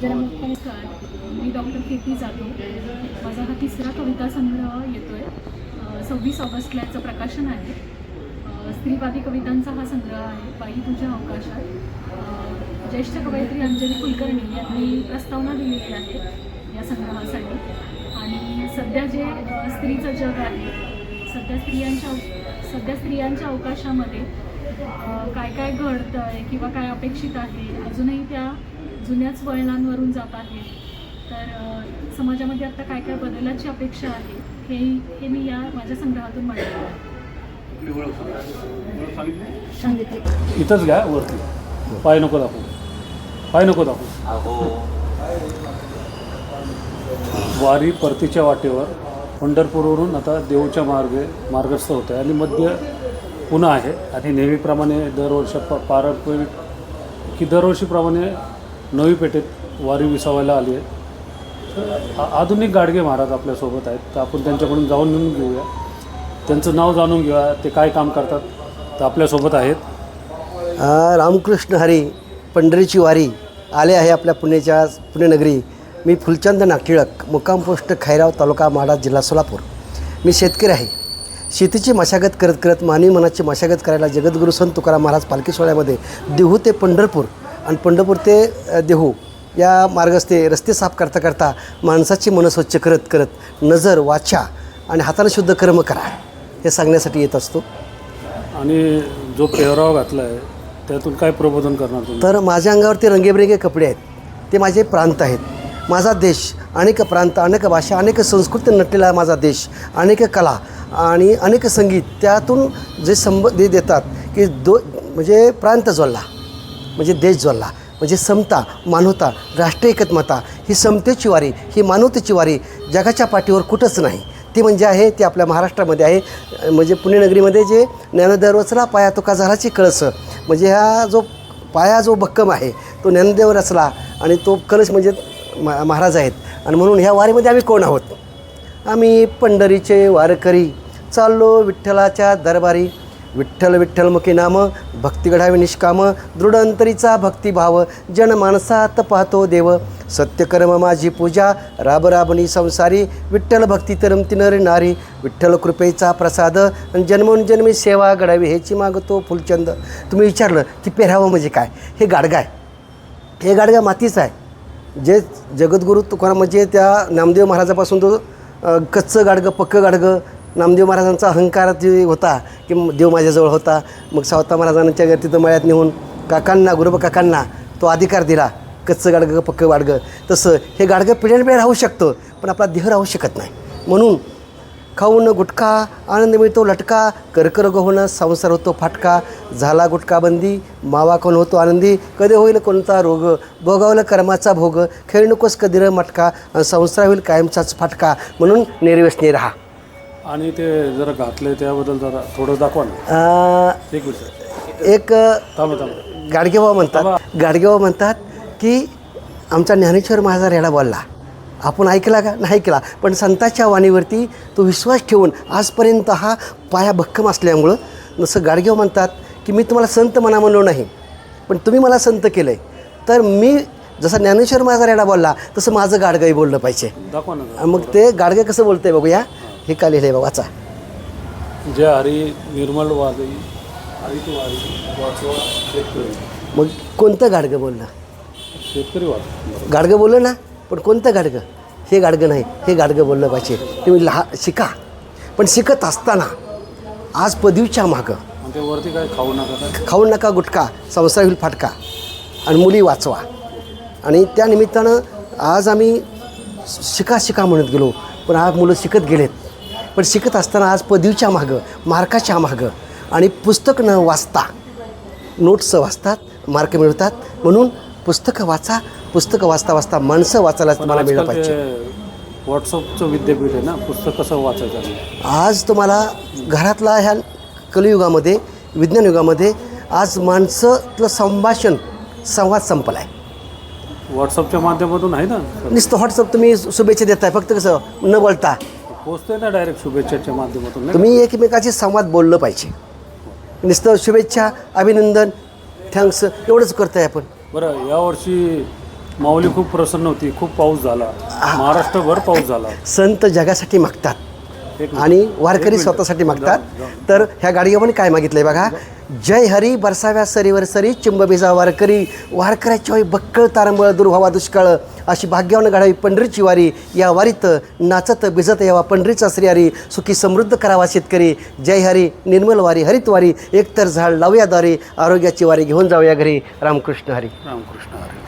नमस्कार. मी डॉक्टर कीर्ती जाधव. माझा हा तिसरा कविता संग्रह येतो आहे. 26 ऑगस्टला याचं प्रकाशन आहे. स्त्रीवादी कवितांचा हा संग्रह आहे. बाई तुझ्या अवकाशात. ज्येष्ठ कवयित्री अंजली कुलकर्णी यांनी प्रस्तावना दिलेली आहे या संग्रहासाठी. आणि सध्या जे स्त्रीचं जग आहे, सध्या स्त्रियांच्या अवकाशामध्ये काय काय घडतं आहे किंवा काय अपेक्षित आहे, अजूनही त्या जुन्याच वळणांवरून जात आहे. तर समाजामध्ये आता काय काय बदलाची अपेक्षा आहे हे मी या माझ्या संग्रहातून मांडलं आहे. इथंच घ्या वरती. पाय नको दाखवू. वारी परतीच्या वाटेवर पंढरपूरवरून आता देऊच्या मार्गस्थ होत आहे आणि मध्य पुन्हा आहे. आणि नेहमीप्रमाणे दरवर्षीप्रमाणे नवी पेठेत वारी विसावायला आली आहे. आधुनिक गाडगे महाराज आपल्यासोबत आहेत, तर आपण त्यांच्याकडून जाऊन घेऊया, त्यांचं नाव जाणून घेऊया, ते काय काम करतात. तर आपल्यासोबत आहेत. रामकृष्ण हरी पंढरीची वारी आले आहे आपल्या पुणे नगरी. मी फुलचंद नागटिळक, मुक्काम पोस्ट खैराव, तालुका माढा, जिल्हा सोलापूर. मी शेतकरी आहे. शेतीची मशागत करत करत मानवी मनाची मशागत करायला जगद्गुरू संत तुकाराम महाराज पालखी सोहळ्यामध्ये देहू ते पंढरपूर आणि पंढरपूर ते देहू या मार्गस्थे रस्ते साफ करता करता माणसाची मन स्वच्छ करत करत नजर, वाचा आणि हाताने शुद्ध कर्म करा हे सांगण्यासाठी येत असतो. आणि जो पेहराव घातला आहे त्यातून काय प्रबोधन करणार तुम्ही? तर माझ्या अंगावरती रंगीबेरंगी कपडे आहेत, ते माझे प्रांत आहेत. माझा देश अनेक प्रांत, अनेक भाषा, अनेक संस्कृती नटलेला माझा देश, अनेक कला आणि अनेक संगीत त्यातून जे देतात की म्हणजे प्रांत जोडला म्हणजे देश जोडला, म्हणजे समता, मानवता, राष्ट्रीय एकात्मता, ही समतेची वारी, ही मानवतेची वारी जगाच्या पाठीवर कुठंच नाही. ती म्हणजे आहे ती आपल्या महाराष्ट्रामध्ये आहे. म्हणजे पुणे नगरीमध्ये जे ज्ञानोदय रचला पाया तुका झालाची कळस, म्हणजे हा जो पाया जो भक्कम आहे तो ज्ञानदेव रचला आणि तो कलश म्हणजे महाराज आहेत. आणि म्हणून ह्या वारीमध्ये आम्ही कोण आहोत? आम्ही पंढरीचे वारकरी चाललो विठ्ठलाच्या दरबारी. विठ्ठल विठ्ठलमुखी नाम भक्ती घडावी निष्काम, दृढ अंतरीचा भक्तिभाव जनमानसात पाहतो देव. सत्यकर्म माझी पूजा राब राबणी संसारी, विठ्ठल भक्ती तरमती नर नारी. विठ्ठल कृपेचा प्रसाद जन्मोनजन्मी सेवा घडावी हेची मागतो फुलचंद. तुम्ही विचारलं की पेहरावं म्हणजे काय? हे गाडगा आहे. हे गाडगा मातीचं आहे. जे जगद्गुरू तुकाराम म्हणजे त्या नामदेव महाराजापासून तो कच्चं गाडगं पक्कं गाडगं. नामदेव महाराजांचा अहंकार जे होता की देव माझ्याजवळ होता, मग सावता महाराजांच्या तिथं मळ्यात नेऊन गुरुबा काकांना तो अधिकार दिला, कच्चं गाडगं पक्कं गाडगं. तसं हे गाडगं पिढ्यानपिढ्या राहू शकतं, पण आपला देह राहू शकत नाही. म्हणून खाऊन गुटखा आनंद मिळतो लटका, कर्करोग होणं संसार होतो फाटका. झाला गुटखा बंदी मावा कोण होतो आनंदी, कधी होईल कोणता रोग, भोगावलं कर्माचा भोग. खेळ नकोस कधी मटका, संसार होईल कायमचाच फाटका. म्हणून निर्व्यसनी राहा. आणि ते जरा घातले त्याबद्दल जरा थोडं दाखवा ना. एक गाडगेबाबा म्हणतात की आमचा ज्ञानेश्वर महाराज रेडा बोलला, आपण ऐकला का? नाही ऐकला, पण संतांच्या वाणीवरती तो विश्वास ठेवून आजपर्यंत हा पाया भक्कम असल्यामुळं. जसं गाडगेबाबा म्हणतात की मी तुम्हाला संत म्हणा म्हणलो नाही, पण तुम्ही मला संत केलं आहे, तर मी जसं ज्ञानेश्वर महाराज रेडा बोलला तसं माझं गाडगंही बोललं पाहिजे. दाखवा ना. मग ते गाडगे कसं बोलतंय बघूया. हे का लिहिलं आहे वाचा. जय हरी निर्मल वादी हरित वारी वाचवा शेतकरी. मग कोणतं गाडगं बोललं? शेतकरी वाद गाडगं बोललं ना, पण कोणतं गाडगं? हे गाडगं नाही, हे गाडगं बोललं पाहिजे. तुम्ही शिका, पण शिकत असताना आज पदवीच्या मागं ते वरती काय खाऊ नका गुटखा, संसार होईल फाटका आणि मुली वाचवा. आणि त्या निमित्तानं आज आम्ही शिका म्हणत गेलो, पण आज मुलं शिकत गेलेत. पण शिकत असताना आज पदवीच्या मागं, मार्काच्या मागं आणि पुस्तक न वाचता नोट्स वाचतात, मार्क मिळतात. म्हणून पुस्तकं वाचता वाचता माणसं वाचायला तुम्हाला मिळलं पाहिजे. व्हॉट्सअपचं विद्यापीठ आहे ना, पुस्तक कसं वाचायचं? आज तुम्हाला घरातला ह्या कलियुगामध्ये, विज्ञान युगामध्ये आज माणसातलं संवाद संपला आहे. व्हॉट्सअपच्या माध्यमातून आहे ना. नुसतं व्हॉट्सअप तुम्ही शुभेच्छा देताय, फक्त कसं न बोलता पोचतंय ना डायरेक्ट शुभेच्छाच्या माध्यमातून. तुम्ही एकमेकाशी संवाद बोललं पाहिजे. नुसतं शुभेच्छा, अभिनंदन, थँक्स एवढंच करताय आपण. बरं, यावर्षी माऊली खूप प्रसन्न होती. खूप पाऊस झाला, महाराष्ट्रभर पाऊस झाला. संत जगासाठी मागतात एक मिनिट. आणि एक वारकरी मिनिट. स्वतःसाठी मागतात. जाऊ. तर ह्या गाडीवर काय मागितलंय बघा. जय हरी बरसाव्या सरीवर सरी चिंब बिजा वारकरी, वारकऱ्याच्या वेळी बक्कळ तारंबळ दूर व्हावा दुष्काळ, अशी भाग्यवान घडावी पंढरीची वारी, या वारीत नाचत बिजत यावा पंढरीचा श्रीहरी, सुखी समृद्ध करावा शेतकरी. जय हरी निर्मल वारी हरित वारी, एकतर झाड लावूया दारी, आरोग्याची वारी घेऊन जाऊया घरी. रामकृष्ण हरी. रामकृष्ण हरी.